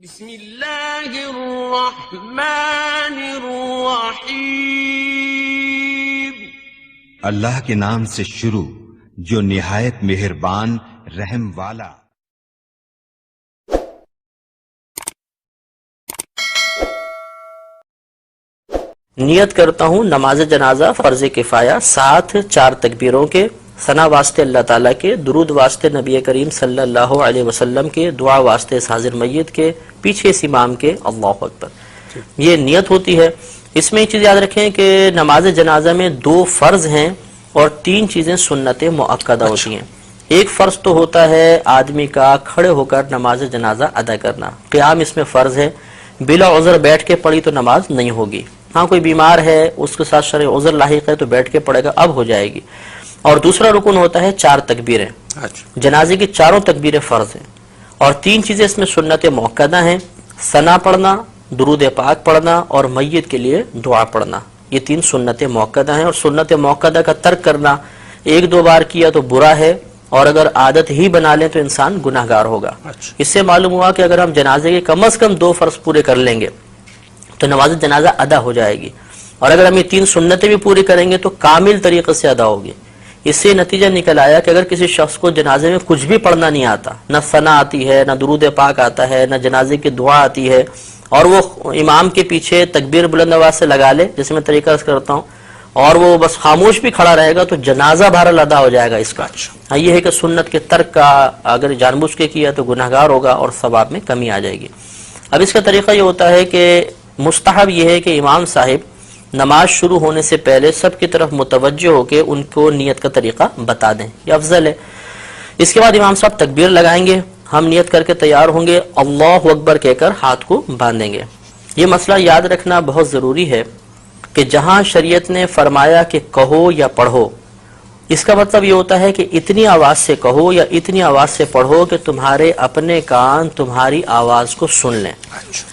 بسم اللہ الرحمن الرحیم۔ اللہ کے نام سے شروع جو نہایت مہربان رحم والا۔ نیت کرتا ہوں نماز جنازہ فرض کفایہ 7 4 تکبیروں کے، ثنا واسطے اللہ تعالیٰ کے، درود واسطے نبی کریم صلی اللہ علیہ وسلم کے، دعا واسطے اس حاضر میت کے، پیچھے اس امام کے، اللہ اکبر، یہ نیت ہوتی ہے۔ اس میں یہ چیز یاد رکھیں کہ نماز جنازہ میں 2 فرض ہیں اور 3 چیزیں سنت مؤکدہ ہوتی ہیں۔ ایک فرض تو ہوتا ہے آدمی کا کھڑے ہو کر نماز جنازہ ادا کرنا، قیام اس میں فرض ہے، بلا عذر بیٹھ کے پڑھی تو نماز نہیں ہوگی۔ ہاں کوئی بیمار ہے اس کے ساتھ شرعی عذر لاحق ہے تو بیٹھ کے پڑھے گا، اب ہو جائے گی۔ اور دوسرا رکن ہوتا ہے 4 تکبیریں، جنازے کی 4 تکبیریں فرض ہیں، اور 3 چیزیں اس میں سنت مؤکدہ ہیں، ثنا پڑھنا، درود پاک پڑھنا اور میت کے لیے دعا پڑھنا۔ یہ 3 سنت مؤکدہ ہیں، اور سنت مؤکدہ کا ترک کرنا 1-2 بار کیا تو برا ہے، اور اگر عادت ہی بنا لیں تو انسان گناہگار ہوگا۔ اس سے معلوم ہوا کہ اگر ہم جنازے کے کم از کم 2 فرض پورے کر لیں گے تو نماز جنازہ ادا ہو جائے گی، اور اگر ہم یہ 3 سنتیں بھی پوری کریں گے تو کامل طریقے سے ادا ہوگی۔ اس سے نتیجہ نکل آیا کہ اگر کسی شخص کو جنازے میں کچھ بھی پڑھنا نہیں آتا، نہ ثنا آتی ہے، نہ درود پاک آتا ہے، نہ جنازے کی دعا آتی ہے، اور وہ امام کے پیچھے تکبیر بلند آواز سے لگا لے جیسے میں طریقہ کرتا ہوں، اور وہ بس خاموش بھی کھڑا رہے گا تو جنازہ بہرحال ادا ہو جائے گا اس کا۔ ہاں یہ ہے کہ سنت کے ترک کا اگر جان بوجھ کے کیا تو گناہگار ہوگا اور ثواب میں کمی آ جائے گی۔ اب اس کا طریقہ یہ ہوتا ہے کہ مستحب یہ ہے کہ امام صاحب نماز شروع ہونے سے پہلے سب کی طرف متوجہ ہو کے ان کو نیت کا طریقہ بتا دیں، یہ افضل ہے۔ اس کے بعد امام صاحب تکبیر لگائیں گے، ہم نیت کر کے تیار ہوں گے، اللہ اکبر کہہ کر ہاتھ کو باندھیں گے۔ یہ مسئلہ یاد رکھنا بہت ضروری ہے کہ جہاں شریعت نے فرمایا کہ کہو یا پڑھو، اس کا مطلب یہ ہوتا ہے کہ اتنی آواز سے کہو یا اتنی آواز سے پڑھو کہ تمہارے اپنے کان تمہاری آواز کو سن لیں۔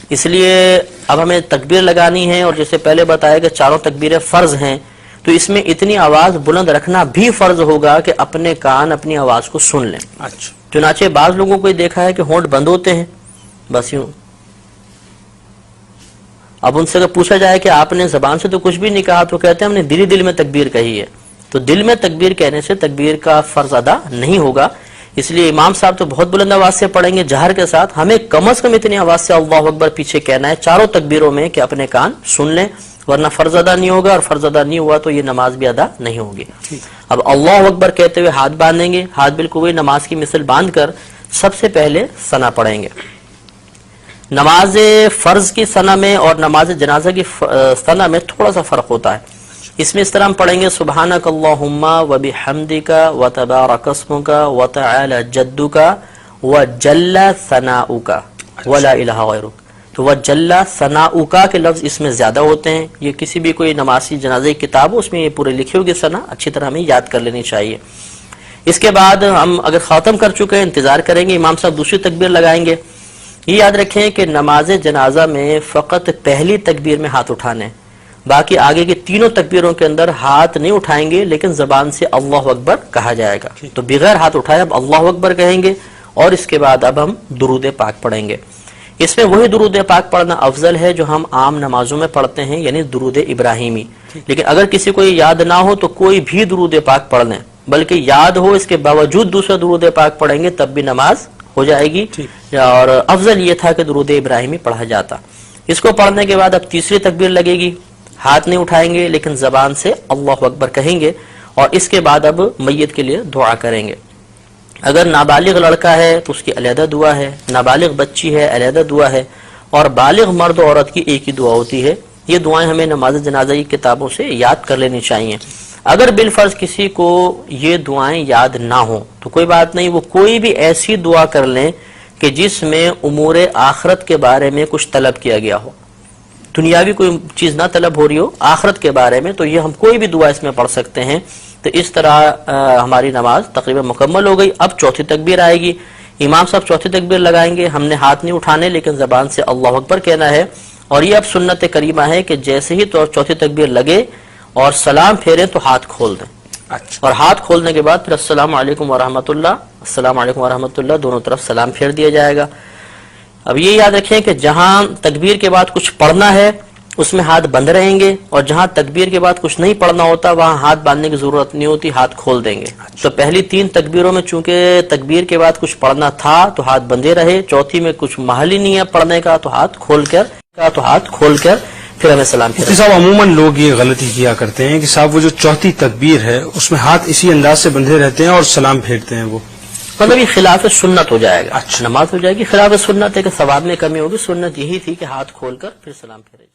اس لیے اب ہمیں تکبیر لگانی ہے، اور جیسے پہلے بتایا کہ 4 تکبیریں فرض ہیں، تو اس میں اتنی آواز بلند رکھنا بھی فرض ہوگا کہ اپنے کان اپنی آواز کو سن لیں۔ چنانچہ بعض لوگوں کو یہ دیکھا ہے کہ ہونٹ بند ہوتے ہیں، بس یوں۔ اب ان سے اگر پوچھا جائے کہ آپ نے زبان سے تو کچھ بھی نہیں کہا، تو کہتے ہیں ہم نے دل میں تکبیر کہی ہے۔ تو دل میں تکبیر کہنے سے تکبیر کا فرض ادا نہیں ہوگا، اس لیے امام صاحب تو بہت بلند آواز سے پڑھیں گے جہر کے ساتھ، ہمیں کم از کم اتنی آواز سے اللہ اکبر پیچھے کہنا ہے 4 تکبیروں میں کہ اپنے کان سن لیں، ورنہ فرض ادا نہیں ہوگا، اور فرض ادا نہیں ہوا تو یہ نماز بھی ادا نہیں ہوگی۔ اب اللہ اکبر کہتے ہوئے ہاتھ باندھیں گے، ہاتھ بالکل وہی نماز کی مثل باندھ کر سب سے پہلے ثنا پڑھیں گے۔ نماز فرض کی ثنا میں اور نماز جنازہ کی ثنا میں تھوڑا سا فرق ہوتا ہے۔ اس میں اس طرح ہم پڑھیں گے سبحانک اللہم وبحمدک وتبارک اسمک وتعالی جدک وجل ثناؤک ولا الہ غیرک۔ تو وجل ثناؤک کے لفظ اس میں زیادہ ہوتے ہیں، یہ کسی بھی کوئی نمازی جنازے کی کتاب ہو اس میں یہ پورے لکھی ہوگی ثنا، اچھی طرح ہمیں یاد کر لینی چاہیے۔ اس کے بعد ہم اگر ختم کر چکے ہیں انتظار کریں گے، امام صاحب دوسری تکبیر لگائیں گے۔ یہ یاد رکھیں کہ نماز جنازہ میں فقط پہلی تکبیر میں ہاتھ اٹھانے، باقی آگے کی 3 تکبیروں کے اندر ہاتھ نہیں اٹھائیں گے، لیکن زبان سے اللہ اکبر کہا جائے گا۔ تو بغیر ہاتھ اٹھائے اب اللہ اکبر کہیں گے، اور اس کے بعد اب ہم درود پاک پڑھیں گے۔ اس میں وہی درود پاک پڑھنا افضل ہے جو ہم عام نمازوں میں پڑھتے ہیں، یعنی درود ابراہیمی۔ لیکن اگر کسی کو یاد نہ ہو تو کوئی بھی درود پاک پڑھ لیں، بلکہ یاد ہو اس کے باوجود دوسرا درود پاک پڑھیں گے تب بھی نماز ہو جائے گی، اور افضل یہ تھا کہ درود ابراہیمی پڑھا جاتا۔ اس کو پڑھنے کے بعد اب تیسری تکبیر لگے گی، ہاتھ نہیں اٹھائیں گے لیکن زبان سے اللہ اکبر کہیں گے، اور اس کے بعد اب میت کے لیے دعا کریں گے۔ اگر نابالغ لڑکا ہے تو اس کی علیحدہ دعا ہے، نابالغ بچی ہے علیحدہ دعا ہے، اور بالغ مرد و عورت کی ایک ہی دعا ہوتی ہے۔ یہ دعائیں ہمیں نماز جنازہ کی کتابوں سے یاد کر لینی چاہیے۔ اگر بالفرض کسی کو یہ دعائیں یاد نہ ہوں تو کوئی بات نہیں، وہ کوئی بھی ایسی دعا کر لیں کہ جس میں امور آخرت کے بارے میں کچھ طلب کیا گیا ہو، دنیاوی کوئی چیز نہ طلب ہو رہی ہو، آخرت کے بارے میں، تو یہ ہم کوئی بھی دعا اس میں پڑھ سکتے ہیں۔ تو اس طرح ہماری نماز تقریباً مکمل ہو گئی۔ اب چوتھی تکبیر آئے گی، امام صاحب چوتھی تکبیر لگائیں گے، ہم نے ہاتھ نہیں اٹھانے لیکن زبان سے اللہ اکبر کہنا ہے، اور یہ اب سنت کریمہ ہے کہ جیسے ہی تو چوتھی تکبیر لگے اور سلام پھیریں تو ہاتھ کھول دیں، اور ہاتھ کھولنے کے بعد پھر السلام علیکم ورحمۃ اللہ، السلام علیکم ورحمۃ اللہ، دونوں طرف سلام پھیر دیا جائے گا۔ اب یہ یاد رکھیں کہ جہاں تکبیر کے بعد کچھ پڑھنا ہے اس میں ہاتھ بند رہیں گے، اور جہاں تکبیر کے بعد کچھ نہیں پڑھنا ہوتا وہاں ہاتھ باندھنے کی ضرورت نہیں ہوتی، ہاتھ کھول دیں گے۔ تو پہلی 3 تکبیروں میں چونکہ تکبیر کے بعد کچھ پڑھنا تھا تو ہاتھ بندے رہے، چوتھی میں کچھ محل ہی نہیں ہے پڑھنے کا تو ہاتھ کھول کر پھر ہمیں سلام پھیرنا۔ مفتی صاحب عموماً لوگ یہ غلطی کیا کرتے ہیں کہ صاحب وہ جو چوتھی تکبیر ہے اس میں ہاتھ اسی انداز سے بندھے رہتے ہیں اور سلام پھیرتے ہیں، وہ مطلب یہ خلاف سنت ہو جائے گا، اچھا۔ نماز ہو جائے گی خلاف سنت ہے کہ ثواب میں کمی ہوگی، سنت یہی تھی کہ ہاتھ کھول کر پھر سلام پھیرے۔